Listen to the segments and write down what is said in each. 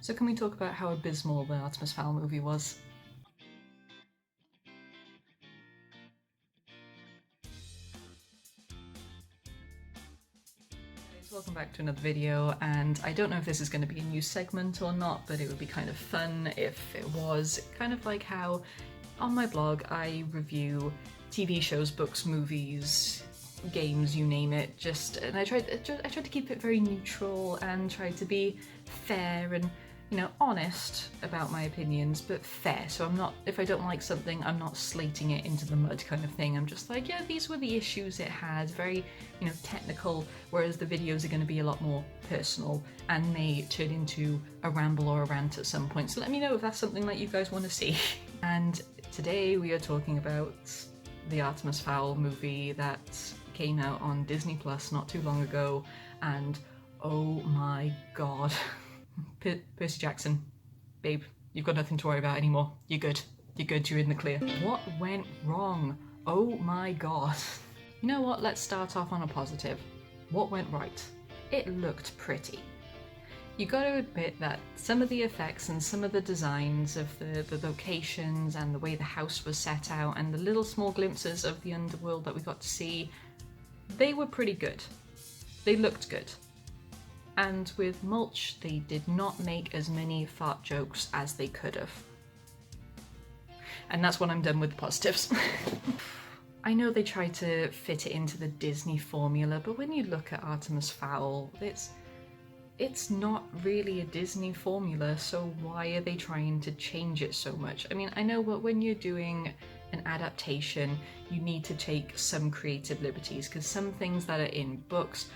So can we talk about how abysmal the Artemis Fowl movie was? So welcome back to another video, and I don't know if this is going to be a new segment or not, but it would be kind of fun if it was. Kind of like how on my blog I review TV shows, books, movies, games, you name it, and I tried to keep it very neutral and try to be fair and, you know, honest about my opinions, but fair. So I'm not, if I don't like something, I'm not slating it into the mud kind of thing. I'm just like, yeah, these were the issues it had, very, you know, technical, whereas the videos are going to be a lot more personal and may turn into a ramble or a rant at some point. So let me know if that's something that you guys want to see. And today we are talking about the Artemis Fowl movie that came out on Disney Plus not too long ago, and oh my god. Percy Jackson, babe, you've got nothing to worry about anymore. You're good. You're good, you're in the clear. What went wrong? Oh my god. You know what, let's start off on a positive. What went right? It looked pretty. You gotta admit that some of the effects and some of the designs of the locations and the way the house was set out and the little small glimpses of the underworld that we got to see, they were pretty good. They looked good. And with Mulch, they did not make as many fart jokes as they could have. And that's when I'm done with the positives. I know they tried to fit it into the Disney formula, but when you look at Artemis Fowl, it's not really a Disney formula, so why are they trying to change it so much? I mean, I know when you're doing an adaptation, you need to take some creative liberties, because some things that are in books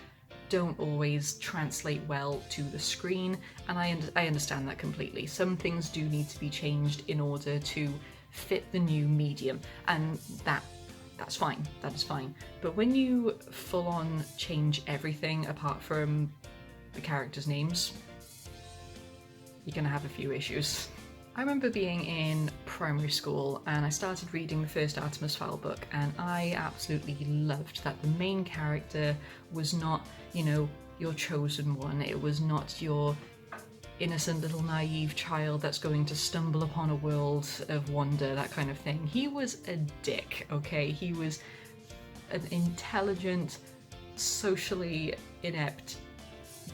don't always translate well to the screen, and I understand that completely. Some things do need to be changed in order to fit the new medium, and that's fine, that is fine. But when you full on change everything apart from the characters' names, you're gonna have a few issues. I remember being in primary school and I started reading the first Artemis Fowl book, and I absolutely loved that the main character was not, you know, your chosen one. It was not your innocent little naive child that's going to stumble upon a world of wonder, that kind of thing. He was a dick, okay? He was an intelligent, socially inept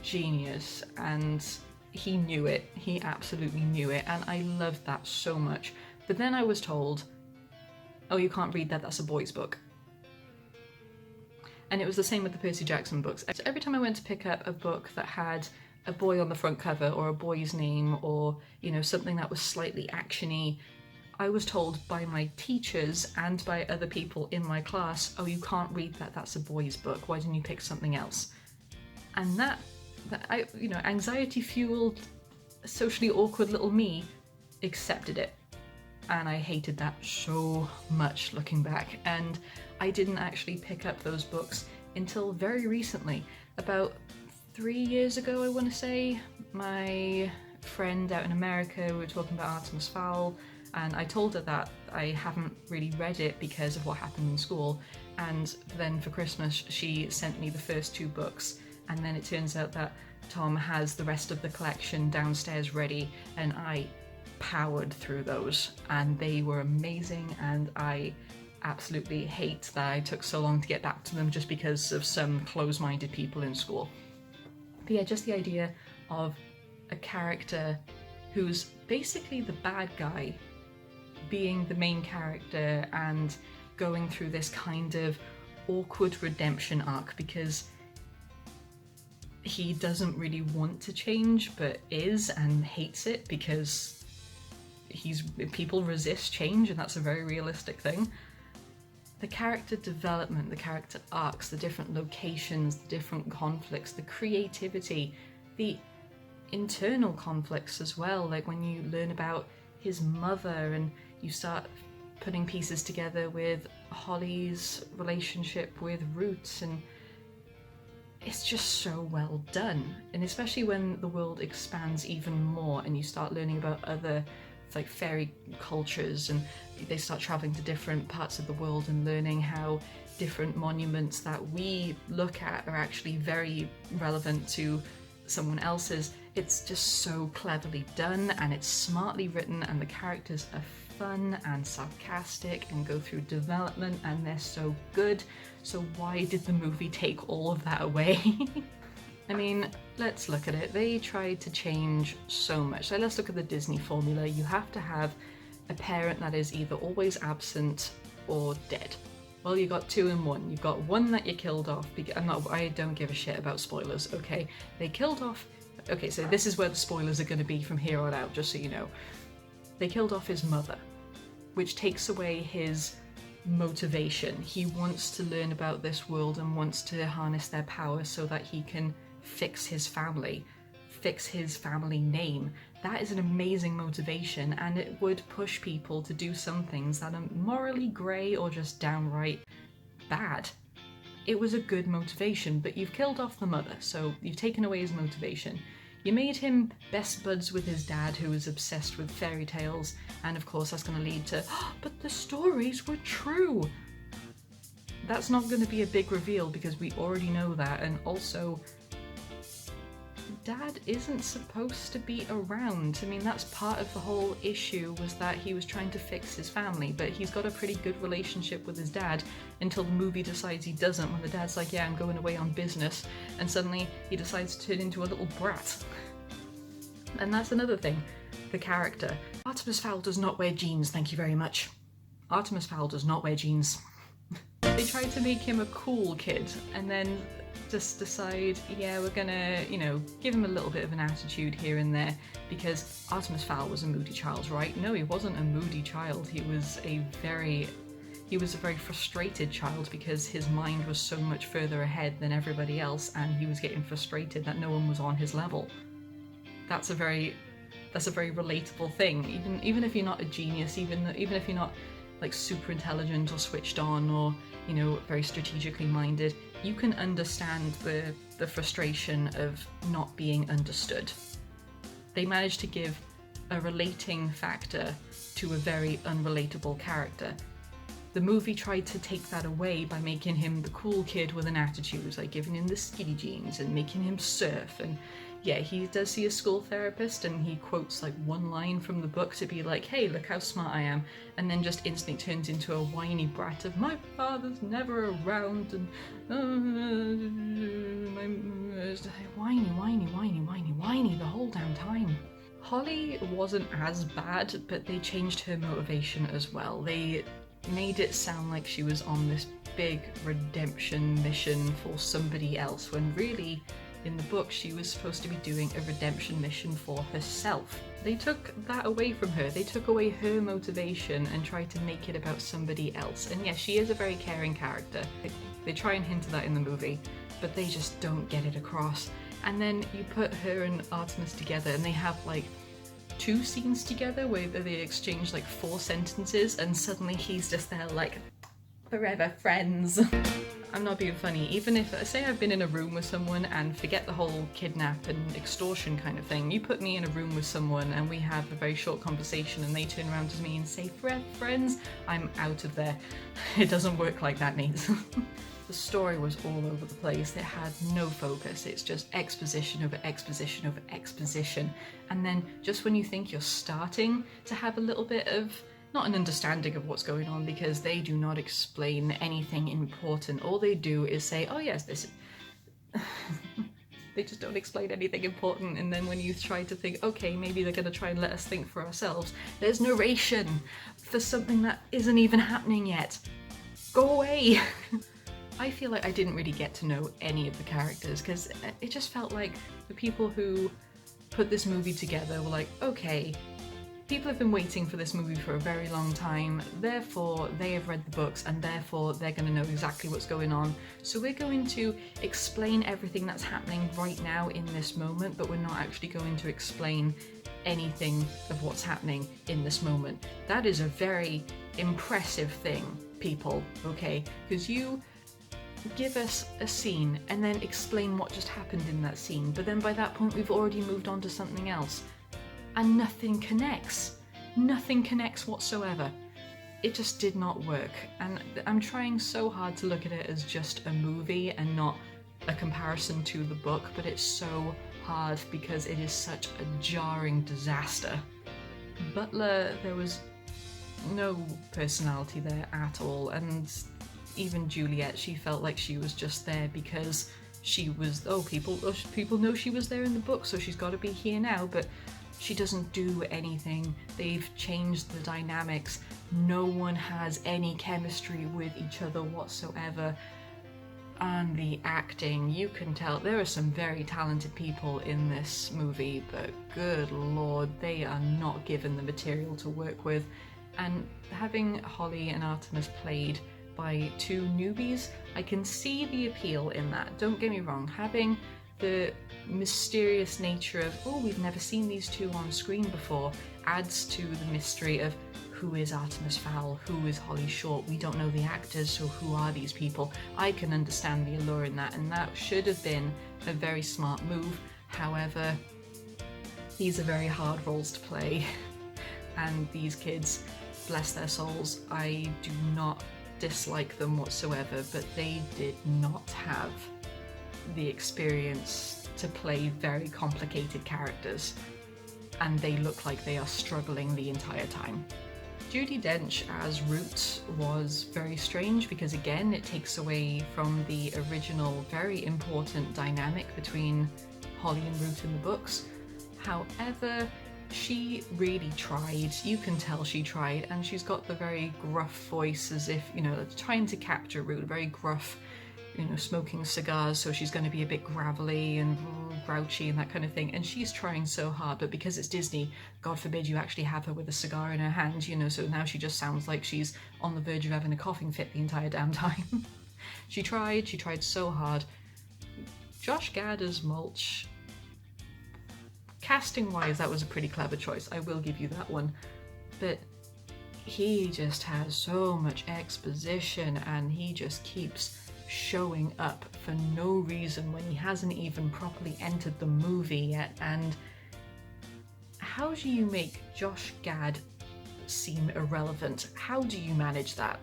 genius, and he knew it. He absolutely knew it, and I loved that so much. But then I was told, oh, you can't read that, that's a boy's book. And it was the same with the Percy Jackson books. So every time I went to pick up a book that had a boy on the front cover, or a boy's name, or, you know, something that was slightly actiony, I was told by my teachers and by other people in my class, oh, you can't read that, that's a boy's book, why didn't you pick something else? And that I, you know, anxiety-fueled, socially awkward little me accepted it. And I hated that so much looking back. And I didn't actually pick up those books until very recently. About 3 years ago, I want to say. My friend out in America, we were talking about Artemis Fowl, and I told her that I haven't really read it because of what happened in school. And then for Christmas, she sent me the first 2 books. And then it turns out that Tom has the rest of the collection downstairs ready, and I powered through those, and they were amazing, and I absolutely hate that I took so long to get back to them just because of some close-minded people in school. But yeah, just the idea of a character who's basically the bad guy being the main character and going through this kind of awkward redemption arc, because he doesn't really want to change, but is, and hates it because people resist change, and that's a very realistic thing. The character development, the character arcs, the different locations, the different conflicts, the creativity, the internal conflicts as well, like when you learn about his mother and you start putting pieces together with Holly's relationship with Roots, and it's just so well done. And especially when the world expands even more and you start learning about other like fairy cultures, and they start traveling to different parts of the world and learning how different monuments that we look at are actually very relevant to someone else's. It's just so cleverly done, and it's smartly written, and the characters are fun and sarcastic and go through development, and they're so good. So why did the movie take all of that away? I mean, let's look at it. They tried to change so much. So let's look at the Disney formula. You have to have a parent that is either always absent or dead. Well, you got 2 in 1. You've got one that you killed off. I don't give a shit about spoilers, okay? They killed off... Okay, so this is where the spoilers are going to be from here on out, just so you know. They killed off his mother, which takes away his motivation. He wants to learn about this world and wants to harness their power so that he can fix his family name. That is an amazing motivation, and it would push people to do some things that are morally grey or just downright bad. It was a good motivation, but you've killed off the mother, so you've taken away his motivation. You made him best buds with his dad, who was obsessed with fairy tales, and of course that's going to lead to, oh, but the stories were true! That's not going to be a big reveal because we already know that, and also Dad isn't supposed to be around. I mean, that's part of the whole issue, was that he was trying to fix his family, but he's got a pretty good relationship with his dad until the movie decides he doesn't, when the dad's like, yeah, I'm going away on business, and suddenly he decides to turn into a little brat. And that's another thing, the character. Artemis Fowl does not wear jeans, thank you very much. Artemis Fowl does not wear jeans. They tried to make him a cool kid, and then just decide, yeah, we're gonna, give him a little bit of an attitude here and there, because Artemis Fowl was a moody child, right? No, he wasn't a moody child. He was a very frustrated child because his mind was so much further ahead than everybody else, and he was getting frustrated that no one was on his level. That's a very relatable thing. Even if you're not a genius, even if you're not like super intelligent or switched on or very strategically minded, you can understand the frustration of not being understood. They managed to give a relating factor to a very unrelatable character. The movie tried to take that away by making him the cool kid with an attitude, like giving him the skinny jeans and making him surf. And yeah, he does see a school therapist and he quotes like one line from the book to be like, hey, look how smart I am, and then just instantly turns into a whiny brat of, my father's never around, and whiny the whole damn time. Holly wasn't as bad, but they changed her motivation as well. They made it sound like she was on this big redemption mission for somebody else, when really in the book she was supposed to be doing a redemption mission for herself. They took that away from her. They took away her motivation and tried to make it about somebody else. And yes, she is a very caring character. They try and hint at that in the movie, but they just don't get it across. And then you put her and Artemis together and they have like 2 scenes together where they exchange like 4 sentences, and suddenly he's just there like, forever friends. I'm not being funny. Even if, say I've been in a room with someone, and forget the whole kidnap and extortion kind of thing, you put me in a room with someone and we have a very short conversation and they turn around to me and say, forever friends, I'm out of there. It doesn't work like that, Nate. The story was all over the place. It had no focus. It's just exposition over exposition over exposition. And then just when you think you're starting to have a little bit of, not an understanding of what's going on, because they do not explain anything important. All they do is say, oh yes, this is... They just don't explain anything important, and then when you try to think, okay, maybe they're going to try and let us think for ourselves, there's narration for something that isn't even happening yet. Go away! I feel like I didn't really get to know any of the characters, because it just felt like the people who put this movie together were like, okay, people have been waiting for this movie for a very long time, therefore they have read the books and therefore they're going to know exactly what's going on. So we're going to explain everything that's happening right now in this moment, but we're not actually going to explain anything of what's happening in this moment. That is a very impressive thing, people, okay? Because you give us a scene and then explain what just happened in that scene, but then by that point we've already moved on to something else. And nothing connects. Nothing connects whatsoever. It just did not work. And I'm trying so hard to look at it as just a movie and not a comparison to the book, but it's so hard because it is such a jarring disaster. Butler, there was no personality there at all, and even Juliet, she felt like she was just there because she was, people know she was there in the book, so she's got to be here now, but she doesn't do anything. They've changed the dynamics. No one has any chemistry with each other whatsoever. And the acting, you can tell there are some very talented people in this movie, but good lord, they are not given the material to work with. And having Holly and Artemis played by two newbies, I can see the appeal in that. Don't get me wrong, having the mysterious nature of, oh, we've never seen these two on screen before, adds to the mystery of who is Artemis Fowl, who is Holly Short, we don't know the actors, so who are these people? I can understand the allure in that, and that should have been a very smart move. However, these are very hard roles to play, and these kids, bless their souls, I do not dislike them whatsoever, but they did not have the experience to play very complicated characters, and they look like they are struggling the entire time. Judi Dench as Root was very strange because, again, it takes away from the original very important dynamic between Holly and Root in the books. However, she really tried. You can tell she tried, and she's got the very gruff voice, as if, you know, trying to capture Root, very gruff, you know, smoking cigars, so she's going to be a bit gravelly and grouchy and that kind of thing, and she's trying so hard, but because it's Disney, God forbid you actually have her with a cigar in her hand, you know, so now she just sounds like she's on the verge of having a coughing fit the entire damn time. She tried so hard. Josh Gad as Mulch, casting wise, that was a pretty clever choice, I will give you that one, but he just has so much exposition and he just keeps showing up for no reason when he hasn't even properly entered the movie yet. And how do you make Josh Gad seem irrelevant? How do you manage that?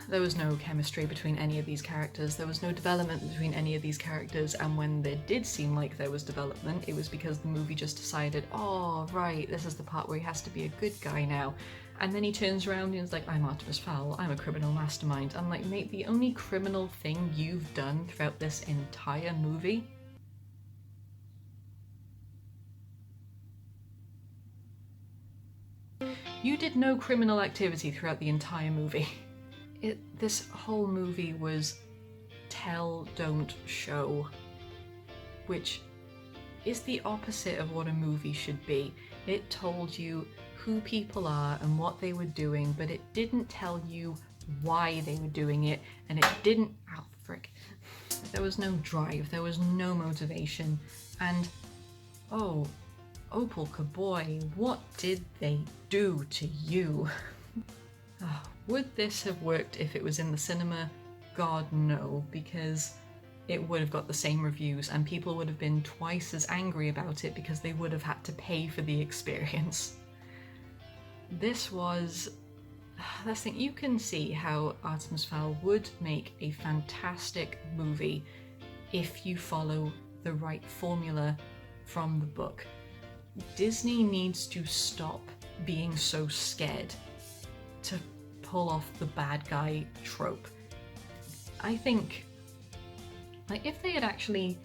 There was no chemistry between any of these characters, there was no development between any of these characters, and when there did seem like there was development, it was because the movie just decided, oh right, this is the part where he has to be a good guy now. And then he turns around and is like, I'm Artemis Fowl, I'm a criminal mastermind. I'm like, mate, the only criminal thing you've done throughout this entire movie you did no criminal activity throughout the entire movie. This whole movie was tell, don't show, which is the opposite of what a movie should be. It told you who people are and what they were doing, but it didn't tell you why they were doing it, and it didn't, oh frick, there was no drive, there was no motivation, and oh, Opal Kaboy, what did they do to you? Oh, would this have worked if it was in the cinema? God no, because it would have got the same reviews and people would have been twice as angry about it because they would have had to pay for the experience. This was, that's the thing, you can see how Artemis Fowl would make a fantastic movie if you follow the right formula from the book. Disney needs to stop being so scared to pull off the bad guy trope. I think, like, if they had actually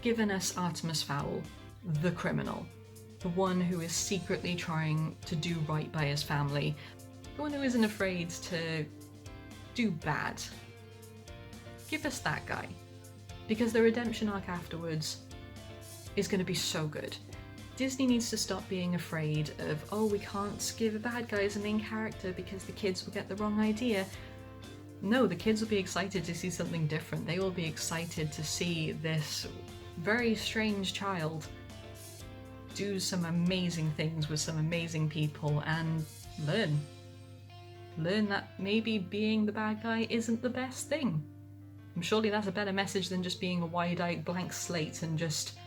given us Artemis Fowl, the criminal, the one who is secretly trying to do right by his family, the one who isn't afraid to do bad, give us that guy, because the redemption arc afterwards is going to be so good. Disney needs to stop being afraid of, oh, we can't give a bad guy as a main character because the kids will get the wrong idea. No, the kids will be excited to see something different. They will be excited to see this very strange child do some amazing things with some amazing people and learn. Learn that maybe being the bad guy isn't the best thing. And surely that's a better message than just being a wide-eyed blank slate and just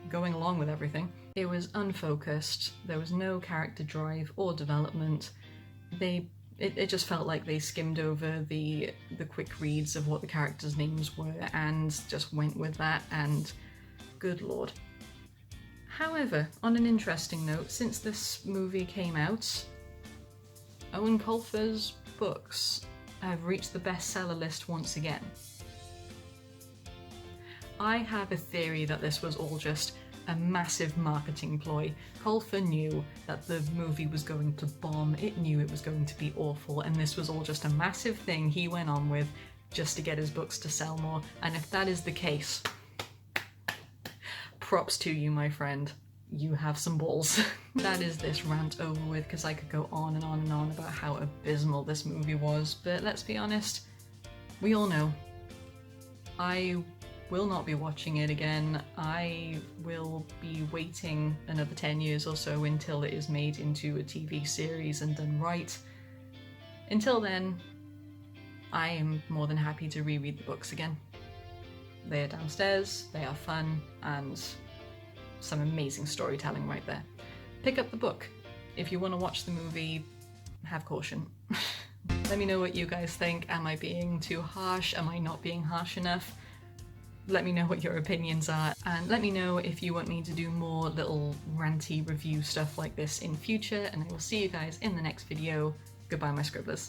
going along with everything. It was unfocused, there was no character drive or development. It just felt like they skimmed over the quick reads of what the characters' names were and just went with that, and good lord. However, on an interesting note, since this movie came out, Owen Colfer's books have reached the bestseller list once again. I have a theory that this was all just a massive marketing ploy. Colfer knew that the movie was going to bomb, it knew it was going to be awful, and this was all just a massive thing he went on with just to get his books to sell more. And if that is the case, props to you, my friend. You have some balls. That is this rant over with, because I could go on and on and on about how abysmal this movie was, but let's be honest, we all know. I will not be watching it again. I will be waiting another 10 years or so until it is made into a TV series and done right. Until then, I am more than happy to reread the books again. They are downstairs, they are fun, and some amazing storytelling right there. Pick up the book. If you want to watch the movie, have caution. Let me know what you guys think. Am I being too harsh? Am I not being harsh enough? Let me know what your opinions are, and let me know if you want me to do more little ranty review stuff like this in future, and I will see you guys in the next video. Goodbye, my scribblers.